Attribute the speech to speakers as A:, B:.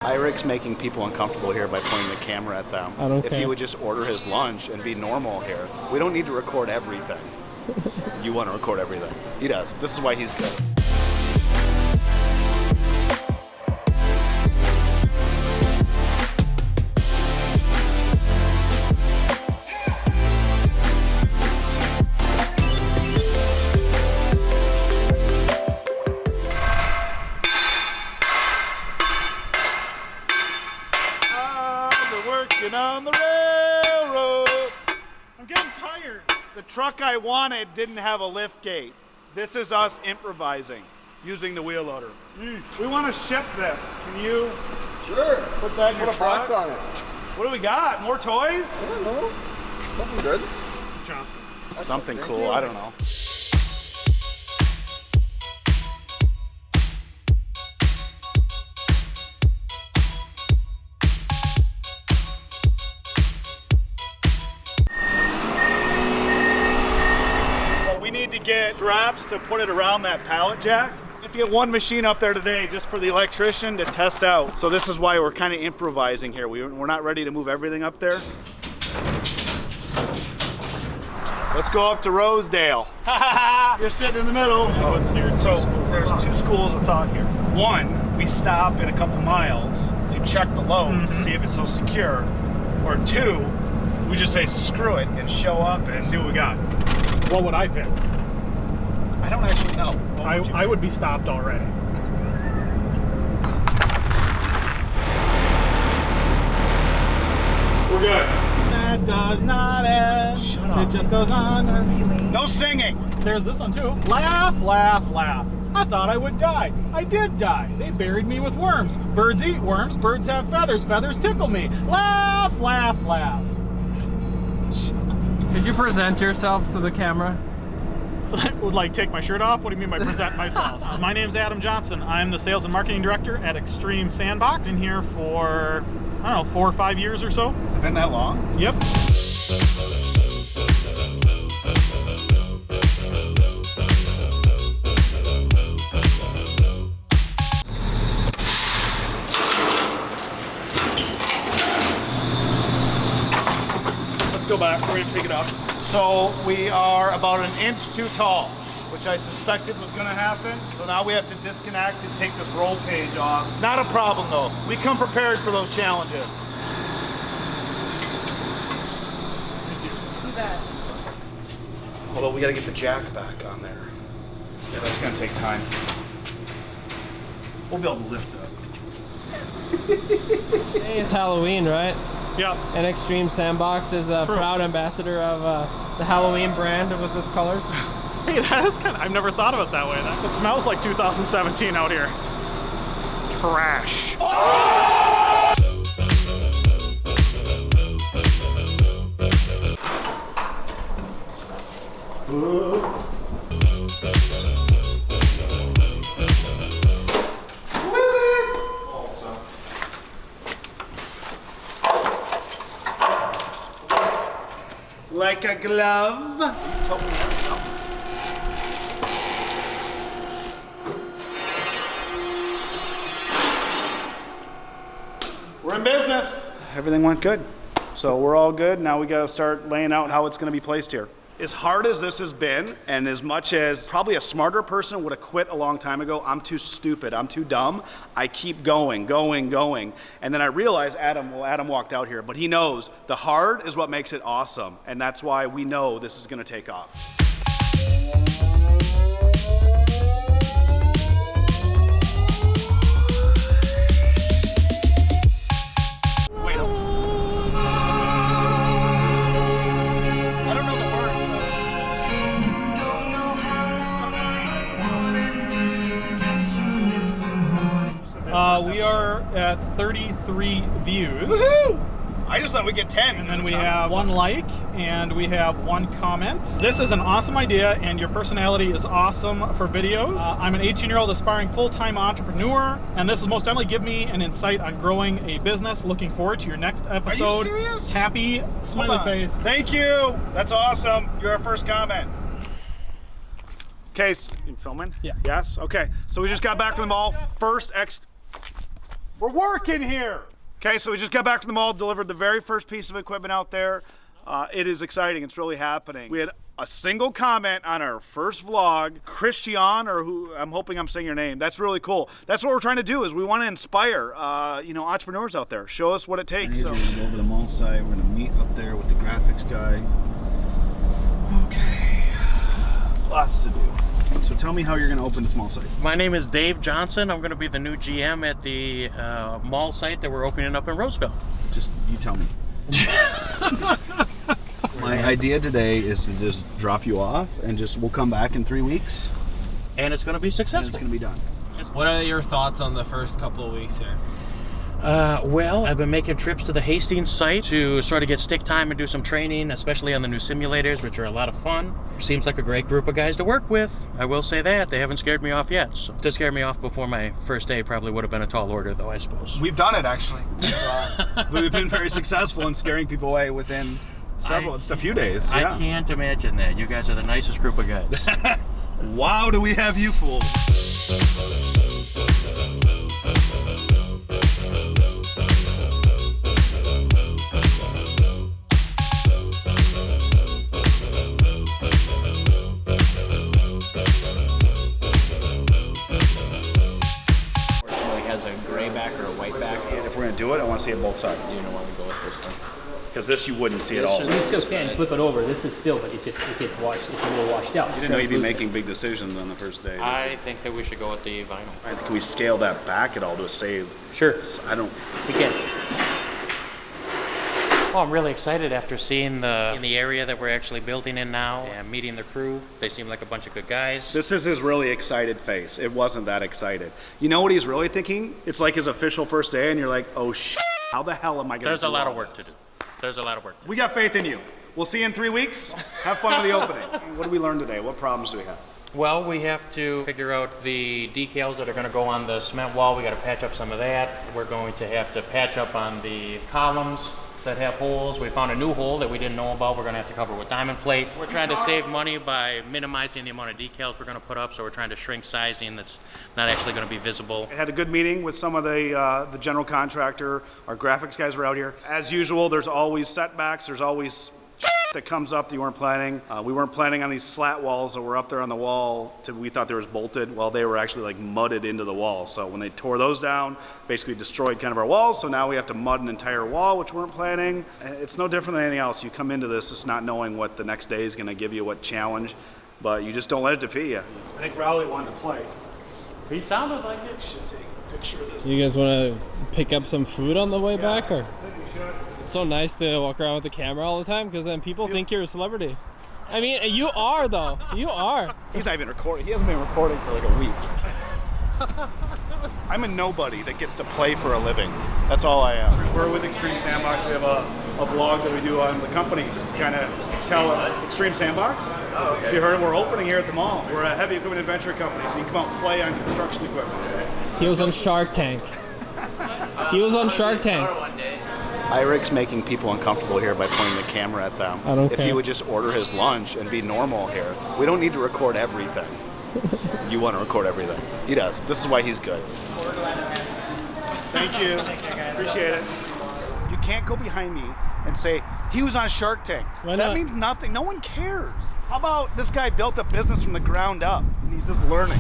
A: Irik's making people uncomfortable here by pointing the camera at them.
B: I don't
A: If
B: care.
A: he would just order his lunch and be normal here, we don't need to record everything. You want to record everything. He does. This is why he's good. On the railroad.
C: I'm getting tired.
A: The truck I wanted didn't have a lift gate. This is us improvising using the wheel loader. We want to ship this. Can you put that in your
D: Put a box
A: truck?
D: on it.
A: What do we got? More toys?
D: I don't know. Something good.
C: Johnson.
A: Something
D: Thank
A: cool.
D: you.
A: I don't know. We need to get straps to put it around that pallet jack. We have to get one machine up there today just for the electrician to test out. So this is why we're kind of improvising here. We're not ready to move everything up there. Let's go up to Rosedale. You're sitting in the middle. So there's two schools of thought here. One, we stop in a couple miles to check the load to see if it's so secure. Or two, we just say screw it and show up and see what we got.
C: What would I pick?
A: I don't actually know.
C: I would be stopped already.
A: We're good.
C: That does not end.
A: Shut up.
C: It just goes on.
A: No singing.
C: There's this one too. Laugh, laugh, laugh. I thought I would die. I did die. They buried me with worms. Birds eat worms. Birds have feathers. Feathers tickle me. Laugh, laugh, laugh.
B: Could you present yourself to the camera?
C: Would like take my shirt off? What do you mean by present myself? My name's Adam Johnson. I'm the sales and marketing director at Extreme Sandbox. Been here for, I don't know, 4 or 5 years or so.
A: Has it been that long?
C: Yep. Let's go back. We're gonna take it up.
A: So we are about an inch too tall, which I suspected was gonna happen. So now we have to disconnect and take this roll cage off. Not a problem though. We come prepared for those challenges.
E: You bet.
A: Although we gotta get the jack back on there. Yeah, that's gonna take time. We'll be able to lift it.
B: Today is Halloween, right?
C: Yep.
B: And Extreme Sandbox is a
C: True.
B: proud ambassador of the Halloween brand with its colors.
C: Hey, that is kind of, I've never thought of it that way. It smells like 2017 out here. Trash.
A: Like a glove. We're in business. Everything went good. So we're all good. Now we got to start laying out how it's going to be placed here. As hard as this has been, and as much as probably a smarter person would have quit a long time ago, I'm too stupid, I'm too dumb. I keep going. And then I realized Adam walked out here, but he knows the hard is what makes it awesome. And that's why we know this is going to take off.
C: We are at 33 views.
A: Woohoo! I just thought we'd get 10.
C: And then we have 1 like and we have 1 comment. This is an awesome idea and your personality is awesome for videos. I'm an 18-year-old aspiring full-time entrepreneur and this has most definitely given me an insight on growing a business. Looking forward to your next episode.
A: Are you serious?
C: Happy smiley face.
A: Thank you. That's awesome. You're our first comment. Okay, you filming?
C: Yeah.
A: Yes? Okay. So we just got back from the mall. We're working here. Okay, so we just got back from the mall, delivered the very first piece of equipment out there. It is exciting. It's really happening. We had a single comment on our first vlog. Christian, or who, I'm hoping I'm saying your name. That's really cool. That's what we're trying to do, is we want to inspire, entrepreneurs out there. Show us what it takes. So
E: We're gonna go over to the mall site. We're gonna meet up there with the graphics guy. Okay, lots to do. So tell me how you're gonna open this mall site.
F: My name is Dave Johnson. I'm going to be the new GM at the mall site that we're opening up in Rosedale.
E: Just you tell me. My idea today is to just drop you off and we'll come back in 3 weeks
F: And it's going to be
E: and
F: successful.
E: it's gonna be done.
B: What are your thoughts on the first couple of weeks here?
F: Well, I've been making trips to the Hastings site to sort of get stick time and do some training, especially on the new simulators, which are a lot of fun. Seems like a great group of guys to work with. I will say that. They haven't scared me off yet. So to scare me off before my first day probably would have been a tall order, though, I suppose.
A: we've done it, actually.
E: We've been very successful in scaring people away within
A: Just a few days.
F: I
A: Yeah.
F: can't imagine that. You guys are the nicest group of guys.
E: Wow, do we have you fooled?
G: Has a gray back or a white back.
A: And if we're gonna do it, I want to see it both sides.
G: You know why we go with this thing?
A: Because this you wouldn't see at
G: This
A: all.
G: should-
A: You
H: You still can flip it over. This is still, but it gets washed. It's a little washed out.
A: didn't know you'd be making big decisions on the first day.
F: I think that we should go with the vinyl.
A: Can we scale that back at all to save?
H: Sure,
A: I don't.
H: we can.
F: Oh, I'm really excited after seeing in the area that we're actually building in now and meeting the crew. They seem like a bunch of good guys.
A: This is his really excited face. It wasn't that excited. You know what he's really thinking? It's like his official first day, and you're like, oh how the hell am I gonna
F: There's
A: do
F: a lot
A: all
F: of work to
A: this?
F: do. There's a lot of work to do.
A: We got faith in you. We'll see you in 3 weeks. Have fun with the opening. What did we learn today? What problems do we have?
F: Well, we have to figure out the decals that are going to go on the cement wall. We got to patch up some of that. We're going to have to patch up on the columns that have holes. We found a new hole that we didn't know about. We're going to have to cover with diamond plate. We're trying to save money by minimizing the amount of decals we're going to put up, so we're trying to shrink sizing that's not actually going to be visible.
A: I had a good meeting with some of the general contractor. Our graphics guys were out here. As usual, there's always setbacks. There's always that comes up that you weren't planning. We weren't planning on these slat walls that were up there on the wall. We thought they were bolted. Well, they were actually like mudded into the wall. So when they tore those down, basically destroyed kind of our walls. So now we have to mud an entire wall, which we weren't planning. It's no different than anything else. You come into this just not knowing what the next day is going to give you, what challenge, but you just don't let it defeat you. I think Rowley wanted to play.
F: He sounded like it.
A: Should take a picture of this.
B: You guys want to pick up some food on the way back, or? It's so nice to walk around with the camera all the time, because then people think you're a celebrity. I mean, you are though. You are.
A: He's not even recording. He hasn't been recording for like a week. I'm a nobody that gets to play for a living. That's all I am. We're with Extreme Sandbox. We have a vlog that we do on the company just to kind of tell Extreme Sandbox. Oh, okay. You heard it, we're opening here at the mall. We're a heavy equipment adventure company, so you can come out and play on construction equipment.
B: He was on Shark Tank. He was on Shark Tank.
A: Irik's making people uncomfortable here by pointing the camera at them.
B: I don't
A: If
B: care.
A: he would just order his lunch and be normal here, we don't need to record everything. You want to record everything. He does. This is why he's good. Thank you. Appreciate it. You can't go behind me and say, he was on Shark Tank.
B: Why
A: That
B: not?
A: means nothing. No one cares. How about this guy built a business from the ground up and he's just learning?